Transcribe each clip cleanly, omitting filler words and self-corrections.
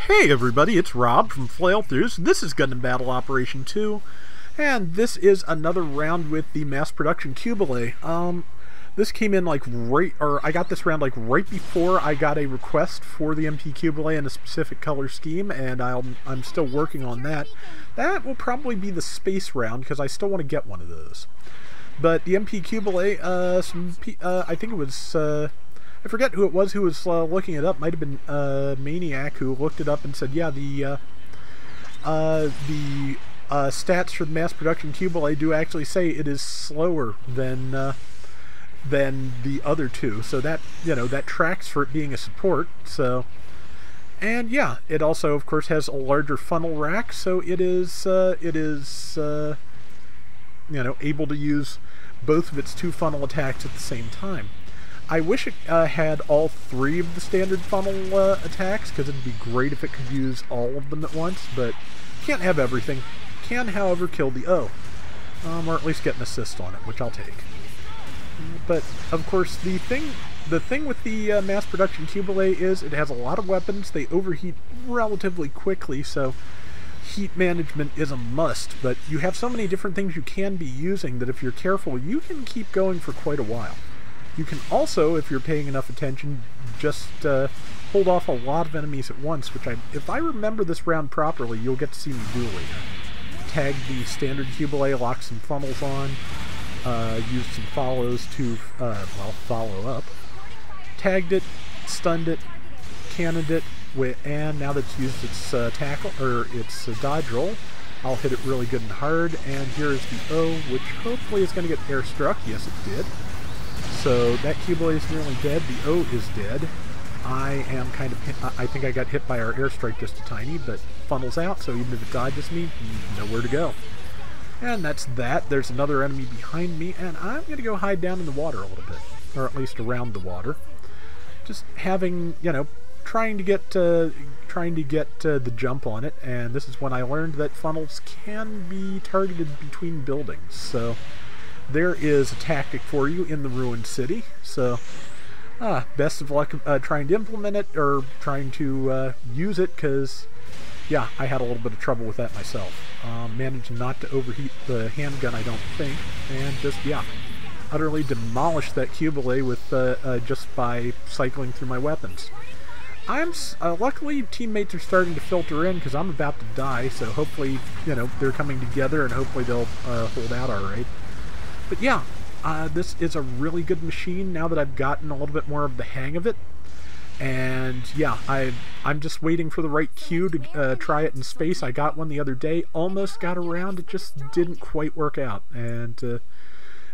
Hey everybody, it's Rob from Flailthroughs. This is Gundam Battle Operation 2, and this is another round with the mass production Qubeley. This came in like I got this round like right before I got a request for the MP Qubeley in a specific color scheme, and I'm still working on that. That will probably be the space round because I still want to get one of those. But the MP Qubeley, I think it was I forget who it was who was looking it up. Might have been Maniac, who looked it up and said, yeah, the stats for the mass production Qubeley do actually say it is slower than the other two. So that, you know, that tracks for it being a support. So, and yeah, it also, of course, has a larger funnel rack, so it is you know, able to use both of its two funnel attacks at the same time. I wish it had all three of the standard funnel attacks, because it'd be great if it could use all of them at once, but can't have everything. Can, however, kill the O. Or at least get an assist on it, which I'll take. But, of course, the thing with the mass production Qubeley is it has a lot of weapons. They overheat relatively quickly, so heat management is a must, but you have so many different things you can be using that if you're careful, you can keep going for quite a while. You can also, if you're paying enough attention, just hold off a lot of enemies at once, which if I remember this round properly, you'll get to see me do later. Tag the standard Qubeley, lock some funnels on, use some follows to, well, follow up. Tagged it, stunned it, cannoned it, and now that it's used its tackle, or its dodge roll, I'll hit it really good and hard, and here is the O, which hopefully is going to get airstruck. Yes, it did. So that Qubeley is nearly dead. The O is dead. I am kind of, I think I got hit by our airstrike just a tiny, but funnels out, so even if it dodges me, nowhere to go. And that's that. There's another enemy behind me, and I'm going to go hide down in the water a little bit, or at least around the water. Just having, you know, trying to get the jump on it, and this is when I learned that funnels can be targeted between buildings. So there is a tactic for you in the ruined city. So best of luck trying to implement it or trying to use it, because yeah, I had a little bit of trouble with that myself. Managed not to overheat the handgun, I don't think, and just, yeah, utterly demolished that Qubeley with just by cycling through my weapons. Luckily teammates are starting to filter in because I'm about to die, so hopefully, you know, they're coming together and hopefully they'll hold out alright. But yeah, this is a really good machine now that I've gotten a little bit more of the hang of it. And yeah, I'm just waiting for the right cue to try it in space. I got one the other day, almost got around, it just didn't quite work out. And you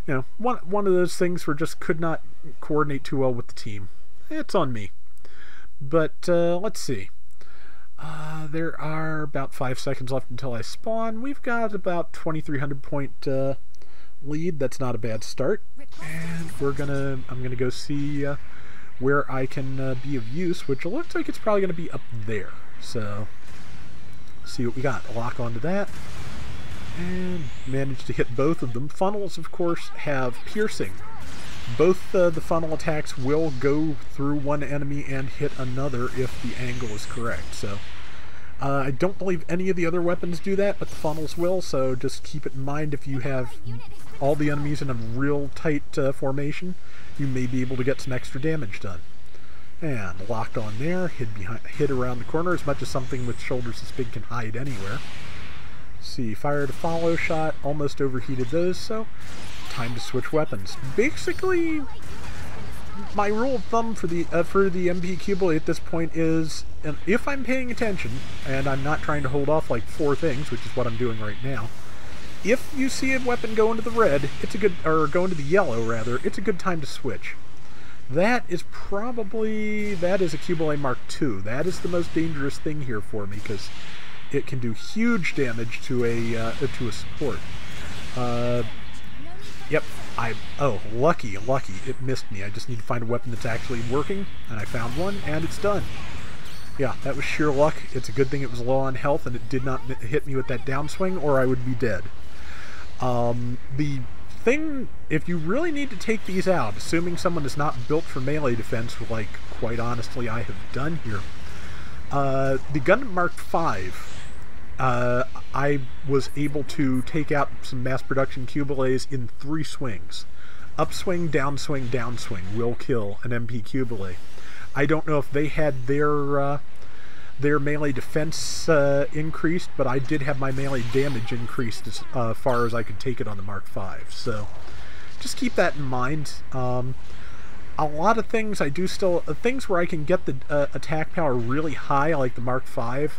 know, one of those things where just could not coordinate too well with the team. It's on me. But let's see. There are about 5 seconds left until I spawn. We've got about 2,300 point lead. That's not a bad start. And I'm gonna go see where I can be of use, which looks like it's probably gonna be up there. So see what we got. Lock onto that. And managed to hit both of them. Funnels, of course, have piercing. Both the funnel attacks will go through one enemy and hit another if the angle is correct. So I don't believe any of the other weapons do that, but the funnels will, so just keep it in mind. If you have all the enemies in a real tight formation, you may be able to get some extra damage done. And locked on there, hid around the corner, as much as something with shoulders this big can hide anywhere. See, fire to follow shot, almost overheated those, so time to switch weapons. Basically, my rule of thumb for the MP Qubeley at this point is, and if I'm paying attention and I'm not trying to hold off like 4 things, which is what I'm doing right now, if you see a weapon go into the red, it's a good, or go into the yellow rather, it's a good time to switch. That is a Qubeley Mark II. That is the most dangerous thing here for me, because it can do huge damage to a support. Yep, oh, lucky, it missed me. I just need to find a weapon that's actually working, and I found one, and it's done. Yeah, that was sheer luck. It's a good thing it was low on health, and it did not hit me with that downswing, or I would be dead. The thing, if you really need to take these out, assuming someone is not built for melee defense, like, quite honestly, I have done here, The Gundam Mark V, I was able to take out some mass production Qubeleys in 3 swings. Upswing, downswing, downswing will kill an MP Qubeley. I don't know if they had their melee defense increased, but I did have my melee damage increased as far as I could take it on the Mark V. So just keep that in mind. A lot of things I do still... things where I can get the attack power really high, like the Mark V.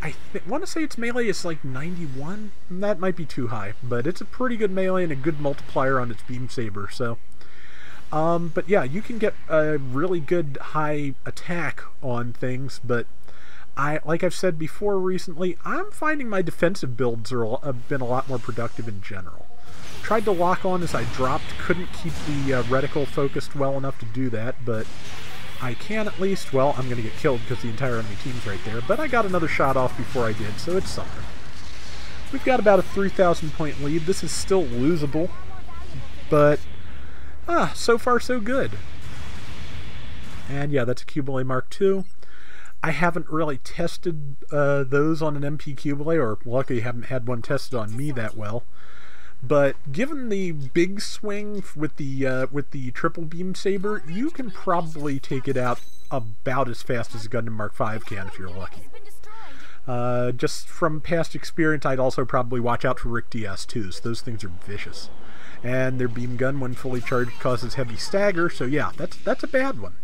I want to say its melee is like 91. That might be too high, but it's a pretty good melee and a good multiplier on its beam saber. So, but yeah, you can get a really good high attack on things. But like I've said before recently, I'm finding my defensive builds have been a lot more productive in general. Tried to lock on as I dropped, couldn't keep the reticle focused well enough to do that, but I can at least. Well, I'm going to get killed because the entire enemy team's right there, but I got another shot off before I did, so it's something. We've got about a 3,000 point lead. This is still losable, but so far so good. And yeah, that's a Qubeley Mark II. I haven't really tested those on an MP Qubeley, or luckily haven't had one tested on me that well. But given the big swing with the triple beam saber, you can probably take it out about as fast as a Gundam Mark V can if you're lucky. Just from past experience, I'd also probably watch out for Rick DS2s. Those things are vicious. And their beam gun, when fully charged, causes heavy stagger, so yeah, that's a bad one.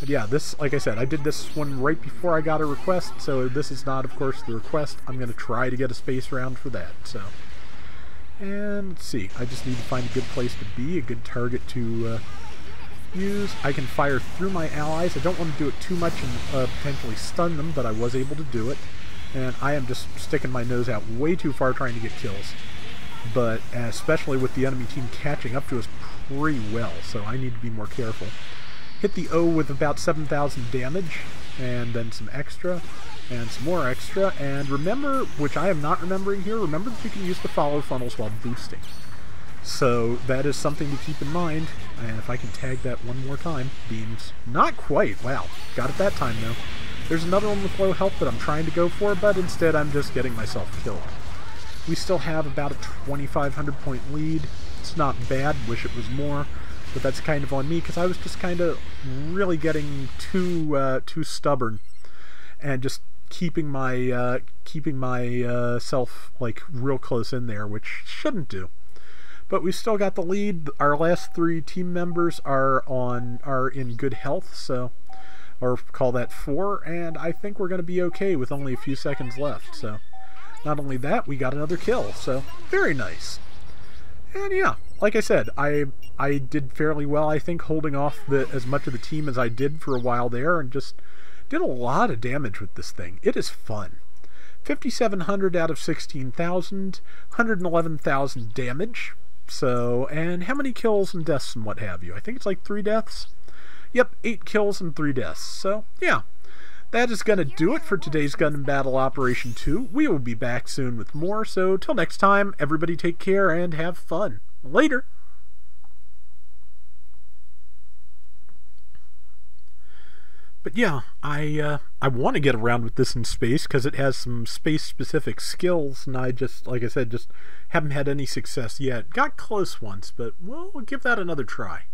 But yeah, this, like I said, I did this one right before I got a request, so this is not, of course, the request. I'm going to try to get a space round for that, so... And let's see, I just need to find a good place to be, a good target to use. I can fire through my allies. I don't want to do it too much and potentially stun them, but I was able to do it. And I am just sticking my nose out way too far trying to get kills. But especially with the enemy team catching up to us pretty well, so I need to be more careful. Hit the O with about 7,000 damage, and then some extra, and some more extra, and remember, which I am not remembering here, remember that you can use the follow funnels while boosting. So that is something to keep in mind, and if I can tag that one more time, beams. Not quite, wow, got it that time though. There's another one with low health that I'm trying to go for, but instead I'm just getting myself killed. We still have about a 2,500 point lead. It's not bad, wish it was more. But that's kind of on me, because I was just kind of really getting too stubborn, and just keeping my self like real close in there, which shouldn't do. But we still got the lead. Our last 3 team members are in good health, so, or call that 4, and I think we're going to be okay with only a few seconds left. So, not only that, we got another kill. So, very nice. And yeah, like I said, I did fairly well, I think, holding off as much of the team as I did for a while there, and just did a lot of damage with this thing. It is fun. 5,700 out of 16,000, 111,000 damage. So, and how many kills and deaths and what have you? I think it's like 3 deaths. Yep, 8 kills and 3 deaths. So, yeah. That is going to do it for today's Gundam Battle Operation 2. We will be back soon with more, so till next time, everybody take care and have fun. Later! But yeah, I want to get around with this in space, because it has some space-specific skills, and I just, like I said, just haven't had any success yet. Got close once, but we'll give that another try.